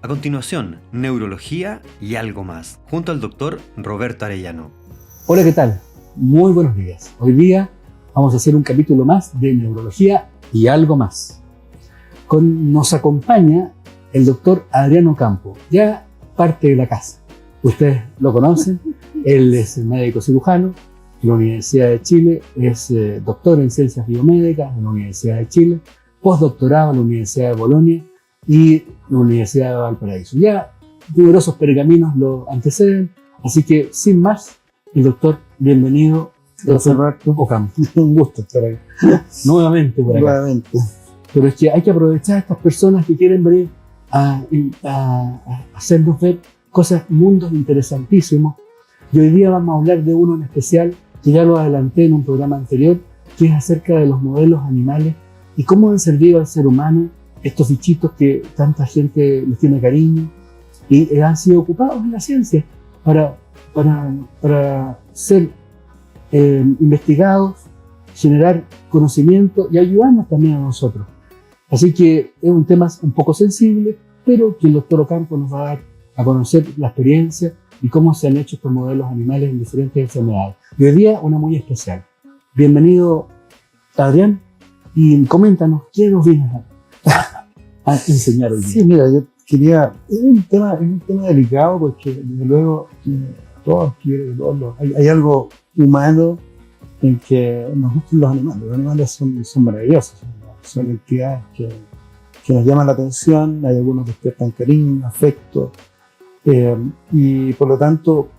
A continuación, neurología y algo más, junto al doctor Roberto Arellano. Hola, ¿qué tal? Muy buenos días. Hoy día vamos a hacer un capítulo más de neurología y algo más. Nos acompaña el doctor Adriano Campo, ya parte de la casa. Ustedes lo conocen, él es médico cirujano de la Universidad de Chile, es doctor en ciencias biomédicas de la Universidad de Chile, postdoctorado en la Universidad de Bolonia y la Universidad de Valparaíso. Ya numerosos pergaminos lo anteceden, así que sin más, el doctor, bienvenido, doctor Roberto Ocampo. Un gusto estar aquí. Nuevamente por acá. Nuevamente. Pero es que hay que aprovechar a estas personas que quieren venir a hacernos ver cosas, mundos interesantísimos. Y hoy día vamos a hablar de uno en especial, que ya lo adelanté en un programa anterior, que es acerca de los modelos animales y cómo han servido al ser humano estos bichitos que tanta gente les tiene cariño y han sido ocupados en la ciencia para ser investigados, generar conocimiento y ayudarnos también a nosotros. Así que es un tema un poco sensible, pero que el doctor Ocampo nos va a dar a conocer la experiencia y cómo se han hecho estos modelos animales en diferentes enfermedades. Y hoy día una muy especial. Bienvenido, Adrián, y coméntanos, ¿qué nos vienes a enseñar hoy día? Sí, mira, yo quería... Es un tema delicado porque, desde luego, hay algo humano en que nos gustan los animales. Los animales son maravillosos, son entidades que nos llaman la atención, hay algunos que despiertan cariño, afecto, y por lo tanto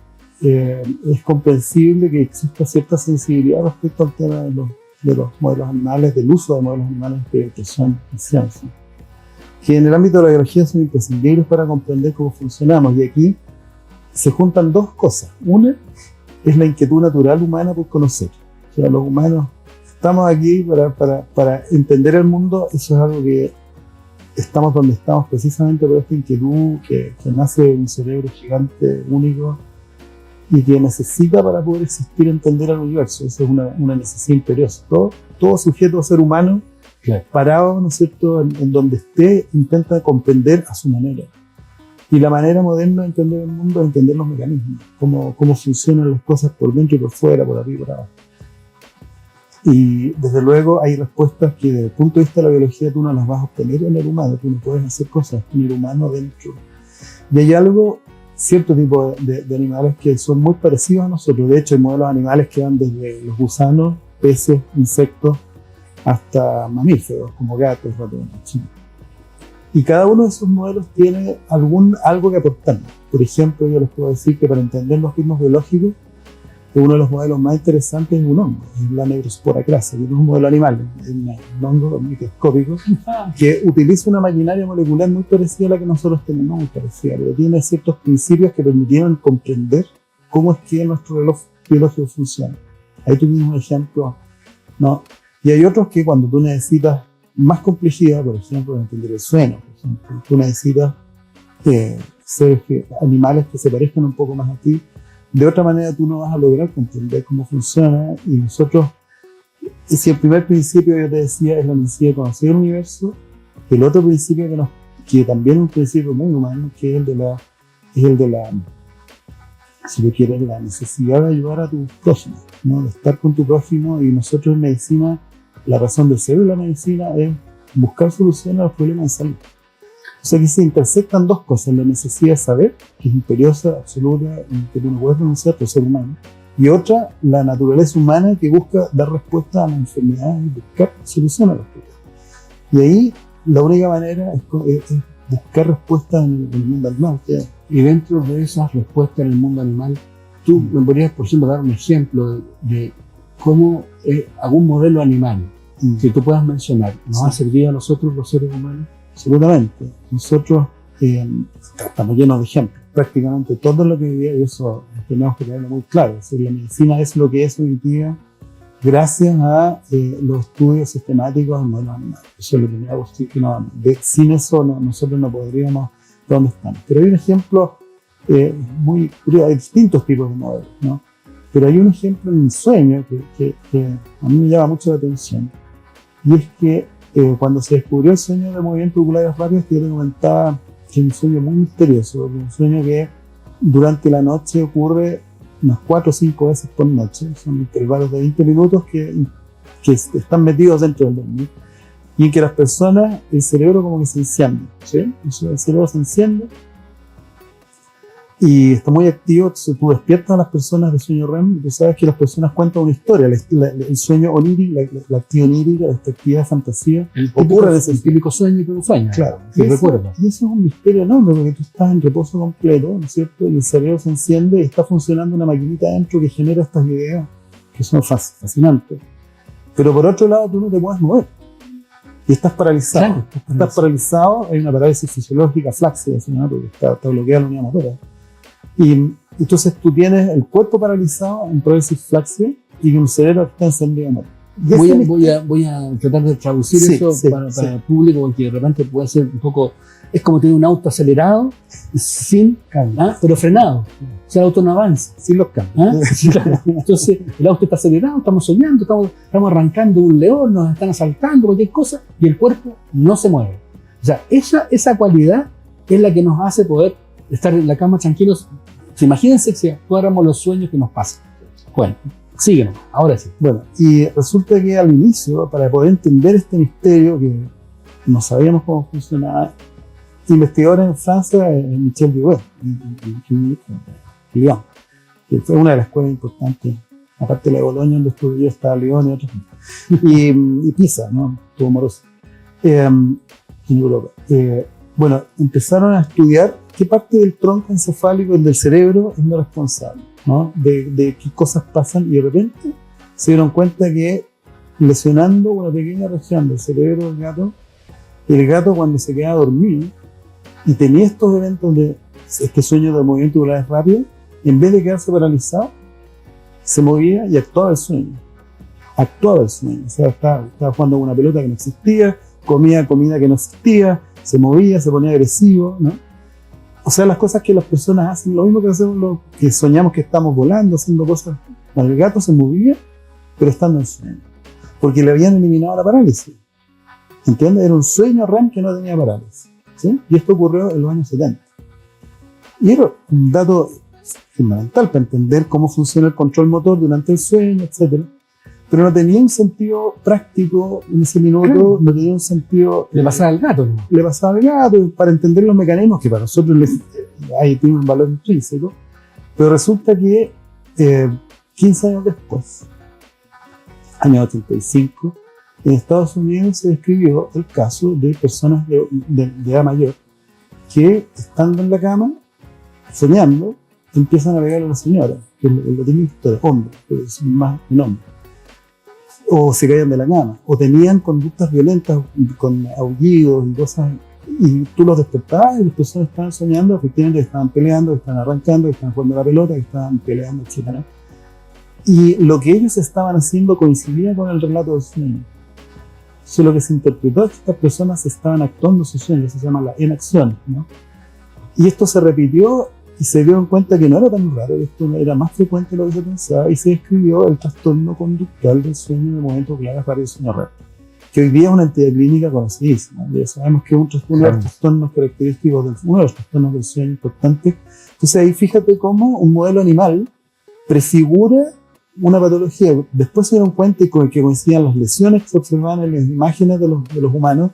es comprensible que exista cierta sensibilidad respecto al tema de los modelos animales, del uso de modelos animales que son en ciencia, que en el ámbito de la biología son imprescindibles para comprender cómo funcionamos. Y aquí se juntan dos cosas. Una es la inquietud natural humana por conocer. O sea, los humanos estamos aquí para entender el mundo. Eso es algo que estamos donde estamos precisamente por esta inquietud que nace de un cerebro gigante, único, y que necesita para poder existir, entender el universo. Esa es una necesidad imperiosa. Todo sujeto a ser humano, claro, parado, ¿no es cierto?, en donde esté, intenta comprender a su manera. Y la manera moderna de entender el mundo es entender los mecanismos, cómo funcionan las cosas por dentro y por fuera, por arriba y por abajo. Y desde luego hay respuestas que desde el punto de vista de la biología tú no las vas a obtener en el humano, tú no puedes hacer cosas en el humano dentro. Y hay cierto tipo de animales que son muy parecidos a nosotros. De hecho, hay modelos animales que van desde los gusanos, peces, insectos, hasta mamíferos como gatos, ratones. Y cada uno de esos modelos tiene algo que aportarnos. Por ejemplo, yo les puedo decir que para entender los ritmos biológicos, uno de los modelos más interesantes es un hongo, es la Neurospora crassa, que es un modelo animal, es un hongo microscópico que utiliza una maquinaria molecular muy parecida a la que nosotros tenemos, muy parecida, pero tiene ciertos principios que permitieron comprender cómo es que nuestro reloj biológico funciona. Ahí tú tienes un ejemplo, ¿no? Y hay otros que cuando tú necesitas más complejidad, por ejemplo, entender el sueño, por ejemplo, tú necesitas animales que se parezcan un poco más a ti. De otra manera tú no vas a lograr comprender cómo funciona. Y nosotros, si el primer principio yo te decía es la necesidad de conocer el universo, el otro principio que también es un principio muy humano, que es el de la, si lo quieres, la necesidad de ayudar a tu prójimo, ¿no? De estar con tu prójimo. Y nosotros en medicina, la razón de ser de la medicina es buscar soluciones a los problemas de salud. O sea que se intersectan dos cosas: la necesidad de saber, que es imperiosa, absoluta, y que tú no puedes renunciar por ser humano, y otra, la naturaleza humana que busca dar respuesta a las enfermedades y buscar soluciones a los problemas. Y ahí la única manera es buscar respuestas en el mundo animal. Y dentro de esas respuestas en el mundo animal, tú me podrías, por ejemplo, dar un ejemplo de cómo algún modelo animal que tú puedas mencionar nos ha servido a nosotros los seres humanos. Absolutamente. Nosotros estamos llenos de ejemplos. Prácticamente todo lo que vivía, y eso tenemos que tenerlo muy claro. Es decir, la medicina es lo que es hoy día gracias a los estudios sistemáticos del modelo animal. Eso es lo primero que sin eso nosotros no podríamos estar donde estamos. Pero hay un ejemplo muy curioso. Hay distintos tipos de modelos, ¿no? Pero hay un ejemplo en el sueño que a mí me llama mucho la atención. Y es que cuando se descubrió el sueño de movimientos oculares rápidos, que yo te comentaba que es un sueño muy misterioso, un sueño que durante la noche ocurre unas 4 o 5 veces por noche. Son intervalos de 20 minutos que están metidos dentro del dormir. Y en que las personas, el cerebro como que se enciende, ¿sí? El cerebro se enciende y está muy activo. Entonces tú despiertas a las personas de sueño REM y tú sabes que las personas cuentan una historia. El sueño onírico, la actividad onírica, la actividad de fantasía, ocurre en ese típico sueño que uno sueña. Claro. Que recuerda. Y eso es un misterio enorme porque tú estás en reposo completo, ¿no es cierto? Y el cerebro se enciende y está funcionando una maquinita adentro que genera estas ideas que son fascinantes. Pero por otro lado tú no te puedes mover. Y estás paralizado. Claro, estás paralizado, hay una parálisis fisiológica flácida, ¿no? Porque está bloqueada la unidad motora. Y entonces tú tienes el cuerpo paralizado en parálisis flácida y un cerebro que está encendido. Voy a tratar de traducir eso para el público, porque de repente puede ser un poco. Es como tener un auto acelerado, sin calma, pero frenado. O sea, el auto no avanza. Sin los cambios. Claro. Entonces, el auto está acelerado, estamos soñando, estamos arrancando un león, nos están asaltando, cualquier cosa, y el cuerpo no se mueve. O sea, esa cualidad es la que nos hace poder estar en la cama tranquilos. Imagínense si actuáramos los sueños que nos pasan. Bueno, síguenos, ahora sí. Bueno, y resulta que al inicio, para poder entender este misterio que no sabíamos cómo funcionaba, investigadores en Francia, Michel Jouvet, en Lyon, que fue una de las escuelas importantes, aparte de la de Bolonia, donde estuve yo, estaba Lyon y otros, y Pisa, ¿no? Estuvo Moroso, en Europa. Bueno, empezaron a estudiar qué parte del tronco encefálico, el del cerebro, es lo responsable, ¿no? De qué cosas pasan, y de repente se dieron cuenta que lesionando una pequeña región del cerebro del gato, el gato cuando se queda dormido y tenía estos eventos de este sueño de movimiento ocular rápido, en vez de quedarse paralizado, se movía y actuaba el sueño. O sea, estaba jugando con una pelota que no existía, comía comida que no existía, se movía, se ponía agresivo, ¿no? O sea, las cosas que las personas hacen, lo mismo que hacemos los que soñamos que estamos volando, haciendo cosas. Bueno, el gato se movía, pero estando en sueño, porque le habían eliminado la parálisis. ¿Entiendes? Era un sueño REM que no tenía parálisis, ¿sí? Y esto ocurrió en los años 70. Y era un dato fundamental para entender cómo funciona el control motor durante el sueño, etc. Pero no tenía un sentido práctico en ese minuto, claro. No tenía un sentido... Le pasaba al gato, ¿no? Le pasaba al gato, para entender los mecanismos que para nosotros ahí tiene un valor intrínseco. Pero resulta que 15 años después, año 85, en Estados Unidos se describió el caso de personas de edad mayor que, estando en la cama, soñando, empiezan a pegar a la señora, que lo tenía historia, hombre, pero es más un hombre. O se caían de la cama, o tenían conductas violentas con aullidos y cosas, y tú los despertabas y las personas estaban soñando, efectivamente que estaban peleando, que estaban arrancando, que estaban jugando la pelota, que estaban peleando, etc. Y lo que ellos estaban haciendo coincidía con el relato del sueño. Eso lo que se interpretó es que estas personas estaban actuando sus sueños, se llama la enacción, ¿no? Y esto se repitió y se dieron cuenta que no era tan raro, que esto era más frecuente de lo que se pensaba, y se describió el trastorno conductual del sueño de momentos claros para el sueño REM, que hoy día es una entidad clínica conocidísima. Ya sabemos que es uno de los trastornos característicos uno de los trastornos del sueño importantes. Entonces ahí fíjate cómo un modelo animal prefigura una patología. Después se dieron cuenta que coincidían las lesiones que se observaban en las imágenes de los humanos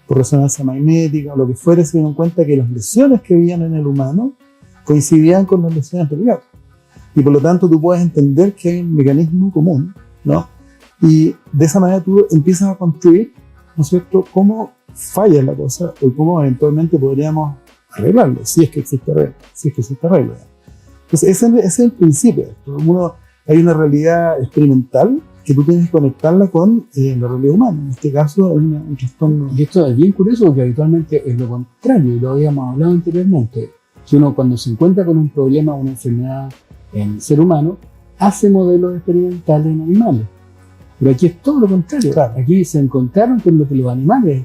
por resonancia magnética o lo que fuera. Se dieron cuenta que las lesiones que veían en el humano coincidían con las lesiones del gato, y por lo tanto tú puedes entender que hay un mecanismo común, ¿no? Y de esa manera tú empiezas a construir, ¿no es cierto?, cómo falla la cosa o cómo eventualmente podríamos arreglarlo, si es que existe arreglo. Entonces ese es el principio. Hay una realidad experimental que tú tienes que conectarla con la realidad humana. En este caso es un trastorno. Y esto es bien curioso porque habitualmente es lo contrario, y lo habíamos hablado anteriormente, que uno cuando se encuentra con un problema o una enfermedad en el ser humano, hace modelos experimentales en animales. Pero aquí es todo lo contrario. Claro. Aquí se encontraron con lo que los animales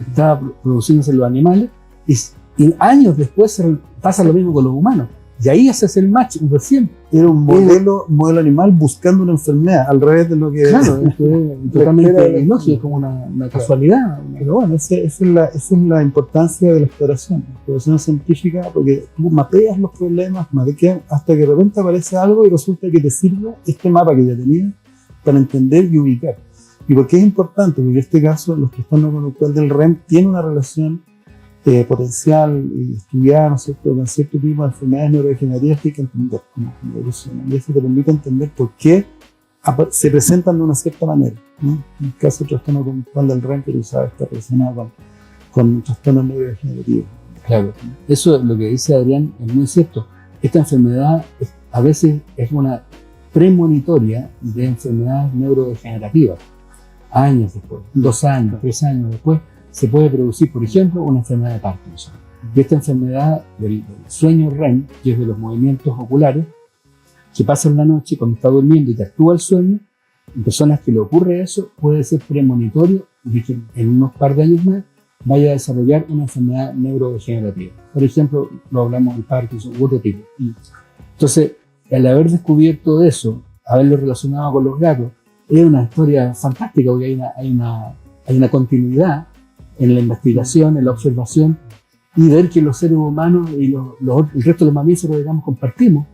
estaba produciéndose en los animales, y años después pasa lo mismo con los humanos. Y ahí haces el match recién. Era un modelo animal buscando una enfermedad, al revés de lo que... Claro, esto es totalmente ilógico, es como una casualidad. Pero bueno, esa es la importancia de la exploración científica, porque tú mapeas los problemas, hasta que de repente aparece algo y resulta que te sirve este mapa que ya tenías para entender y ubicar. ¿Y por qué es importante? Porque en este caso, los trastornos conductuales del REM tienen una relación potencial y estudiada, ¿no es cierto?, con cierto tipo de enfermedades neurodegenerativas que hay que entender como evolucionan. Y eso te permite entender por qué se presentan de una cierta manera, ¿no? En el caso del trastorno conductual del REM, que tú sabes, está relacionado con trastornos neurodegenerativos. Claro, eso lo que dice Adrián es muy cierto. Esta enfermedad a veces es una premonitoria de enfermedades neurodegenerativas. Años después, 2 años, 3 años después, se puede producir, por ejemplo, una enfermedad de Parkinson. Y esta enfermedad del sueño REM, que es de los movimientos oculares, que pasa en la noche cuando está durmiendo y te actúa el sueño, en personas que le ocurre eso, puede ser premonitorio de que en unos par de años más vaya a desarrollar una enfermedad neurodegenerativa. Por ejemplo, lo hablamos del Parkinson u otro tipo. Entonces, al haber descubierto eso, haberlo relacionado con los gatos, es una historia fantástica, porque hay una continuidad en la investigación, en la observación, y ver que los seres humanos y el resto de los mamíferos, digamos, compartimos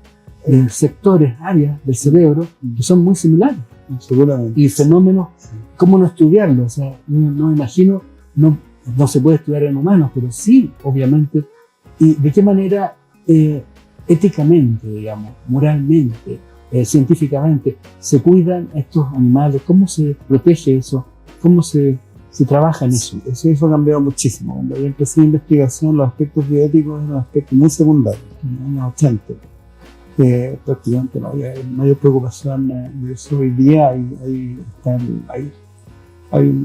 sectores, áreas del cerebro que son muy similares. Seguramente. Y fenómenos, ¿cómo no estudiarlos? O sea, no me imagino, no se puede estudiar en humanos, pero sí, obviamente. ¿Y de qué manera éticamente, digamos, moralmente, científicamente, se cuidan estos animales? ¿Cómo se protege eso? ¿Cómo se trabaja en eso? Eso ha cambiado muchísimo. Cuando yo empecé la investigación, los aspectos bioéticos eran aspectos muy secundarios. En los años 80, prácticamente no había mayor preocupación de eso. Hoy día hay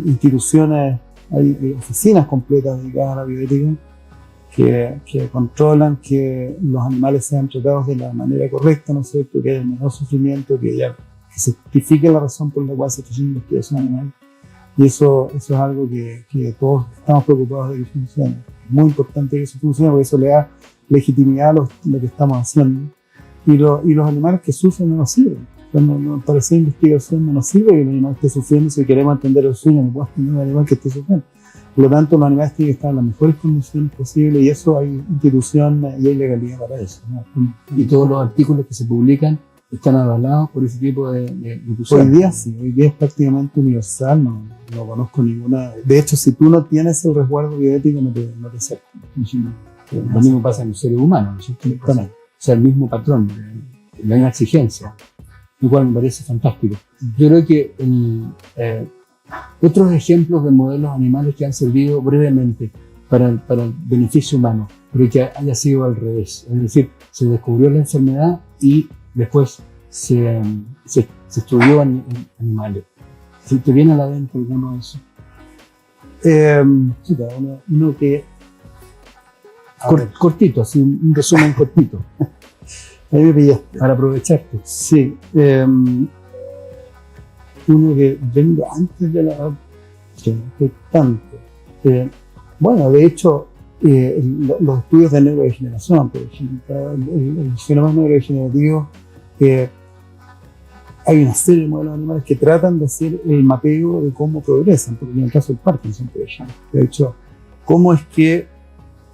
instituciones, hay oficinas completas dedicadas a la bioética que controlan que los animales sean tratados de la manera correcta, ¿no es cierto?, que haya el menor sufrimiento, que se justifique la razón por la cual se está haciendo investigación animal. Y eso es algo que todos estamos preocupados de que funcione. Es muy importante que eso funcione, porque eso le da legitimidad a lo que estamos haciendo. Y los animales que sufren no nos sirven. Para hacer investigación no nos sirve que el animal esté sufriendo. Si queremos entender el sueño, no podemos tener un animal que esté sufriendo. Por lo tanto, los animales tienen que estar en las mejores condiciones posibles, y eso hay institución y hay legalidad para eso, ¿no? Y todos los artículos que se publican están avalados por ese tipo de instituciones. Hoy día sí, hoy día es prácticamente universal, no conozco ninguna. De hecho, si tú no tienes el resguardo bioético, no te aceptan. Lo mismo pasa en los seres humanos, ¿no es cierto? O sea, el mismo patrón, la misma exigencia, lo cual me parece fantástico. Yo creo que otros ejemplos de modelos animales que han servido brevemente para el beneficio humano, pero que haya sido al revés. Es decir, se descubrió la enfermedad y después se estudió en animales. ¿Te viene a la mente alguno de esos? Uno que... Cortito, así un resumen cortito. Ahí me pillaste. Para aprovecharte. Sí. Uno que venga antes de la edad, que no estoy tanto. Bueno, de hecho, los estudios de neurodegeneración, por ejemplo, el fenómeno neurodegenerativo, hay una serie de modelos animales que tratan de hacer el mapeo de cómo progresan, porque en el caso del Parkinson, por ejemplo, de hecho, cómo es que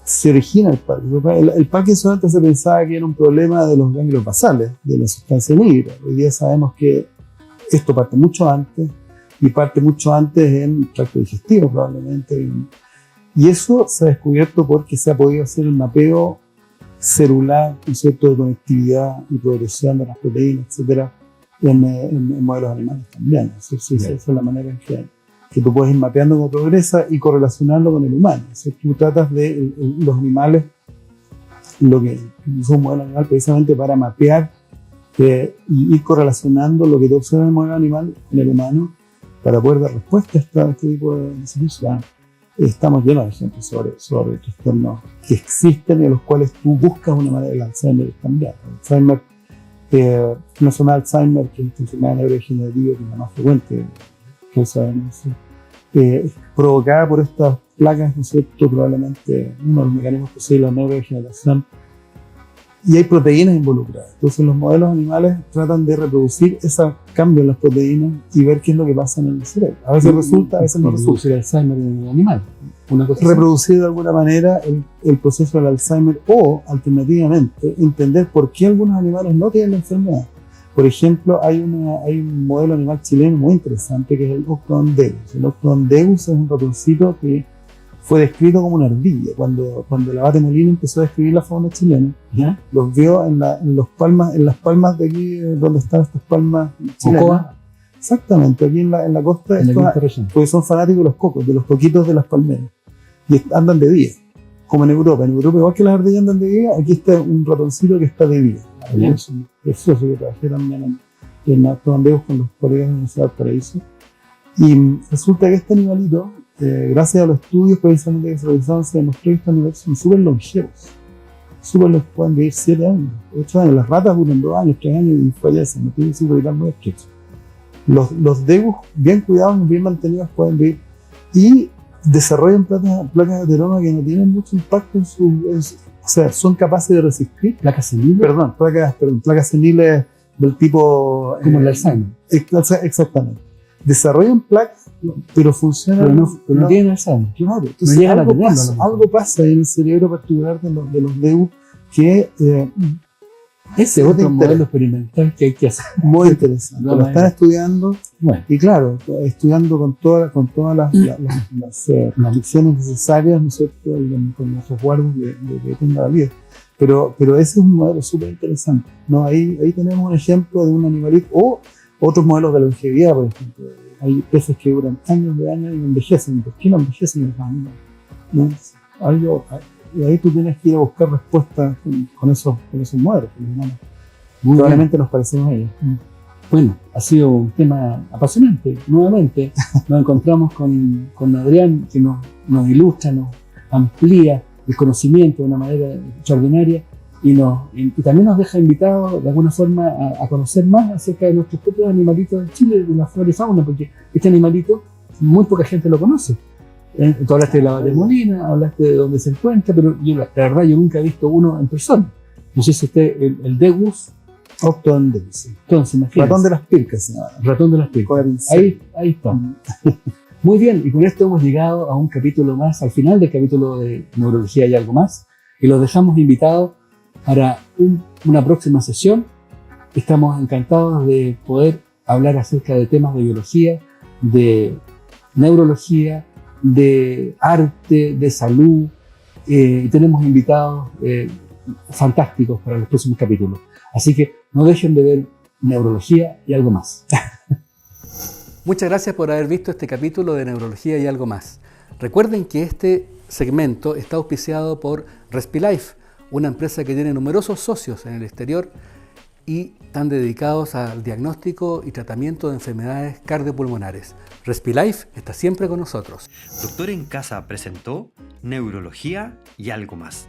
se origina el Parkinson. El Parkinson antes se pensaba que era un problema de los ganglios basales, de la sustancia negra. Hoy día sabemos que esto parte mucho antes, y parte mucho antes en el tracto digestivo probablemente. Y eso se ha descubierto porque se ha podido hacer el mapeo celular, concepto de conectividad y progresión de las proteínas, etcétera, en modelos animales también. Esa es la manera en que tú puedes ir mapeando cómo progresa y correlacionarlo con el humano. Tú tratas de los animales, lo que es un modelo animal precisamente para mapear y ir correlacionando lo que tú observas en el modelo animal en el humano para poder dar respuesta a este tipo de situaciones. Estamos llenos de ejemplos sobre trastornos que existen y a los cuales tú buscas una manera de Alzheimer cambiar. Alzheimer, una enfermedad de Alzheimer, que es una enfermedad neurodegenerativa que es la más frecuente, que sabemos, provocada por estas placas, ¿no es cierto? Probablemente uno de los mecanismos posibles de la neurodegeneración y hay proteínas involucradas. Entonces los modelos animales tratan de reproducir ese cambio en las proteínas y ver qué es lo que pasa en el cerebro. A veces resulta, a veces no resulta. Reproducir Alzheimer en el animal. Una cosa Reproducir de alguna manera el proceso del Alzheimer o, alternativamente, entender por qué algunos animales no tienen la enfermedad. Por ejemplo, hay un modelo animal chileno muy interesante que es el Octodondeus. El Octodondeus es un ratoncito que fue descrito como una ardilla. Cuando el Abate Molina empezó a describir la fauna chilena, ¿ya? los vio en las palmas de aquí, donde están estas palmas chilenas. Ocoa. Exactamente, aquí en la costa, En la estos- quinta región. porque son fanáticos de los cocos, de los coquitos de las palmeras. Y andan de día, como en Europa. En Europa, igual que las ardillas andan de día, aquí está un ratoncito que está de día. Bien. Es un precioso que trabajé también en Octodondeus con los colegas de la Universidad del Paraíso. Y resulta que este animalito, gracias a los estudios precisamente que se realizaron, se demostró que estos animales son súper longevos. Pueden vivir 7 años, 8 años. Las ratas duran 2 años, 3 años y fallecen. No tienen un ciclo vital muy estrecho. Los degus, bien cuidados, bien mantenidos, pueden vivir y desarrollan placas de ateroma que no tienen mucho impacto en su. O sea, son capaces de resistir. Placas seniles. Placas seniles del tipo. Como el Alzheimer. Exactamente. Desarrollan placas, pero funcionan. Pero no tienen Alzheimer. Claro, No entonces llegan a algo, tenerlo, pasa, a lo mejor. algo pasa en el cerebro particular de los degus que Ese es no te otro interesa. modelo experimental que hay que hacer. muy interesante. No, Lo están estudiando Bueno, y claro, estudiando con todas las restricciones necesarias, ¿no es cierto? Y con los resguardos de que tenga validez. Pero ese es un modelo súper interesante, ¿no? Ahí tenemos un ejemplo de un animalito o otros modelos de longevidad, por ejemplo. Hay peces que duran años de años y envejecen. ¿Por qué no envejecen los animales? ¿No? Y ahí tú tienes que ir a buscar respuestas con esos modelos. ¿No? muy Probablemente nos parecemos a ellos. bien. Bueno, ha sido un tema apasionante. Nuevamente nos encontramos con Adrián, que nos ilustra, nos amplía el conocimiento de una manera extraordinaria y también nos deja invitados de alguna forma a conocer más acerca de nuestros propios animalitos de Chile, de la flora y fauna, porque este animalito muy poca gente lo conoce. Tú hablaste de la Abate Molina, hablaste de dónde se encuentra, pero la verdad yo nunca he visto uno en persona. No sé si el Degus, Octodondeus. entonces imagínate. Ratón de las Pircas se llama. Ratón de las Pircas. Ahí está. Muy bien, y con esto hemos llegado a un capítulo más, al final del capítulo de Neurología y algo más, y los dejamos invitados para una próxima sesión. Estamos encantados de poder hablar acerca de temas de biología, de neurología, de arte, de salud, y tenemos invitados fantásticos para los próximos capítulos. Así que no dejen de ver Neurología y algo más. Muchas gracias por haber visto este capítulo de Neurología y algo más. Recuerden que este segmento está auspiciado por Respilife, una empresa que tiene numerosos socios en el exterior y están dedicados al diagnóstico y tratamiento de enfermedades cardiopulmonares. Respilife está siempre con nosotros. Doctor en Casa presentó Neurología y algo más.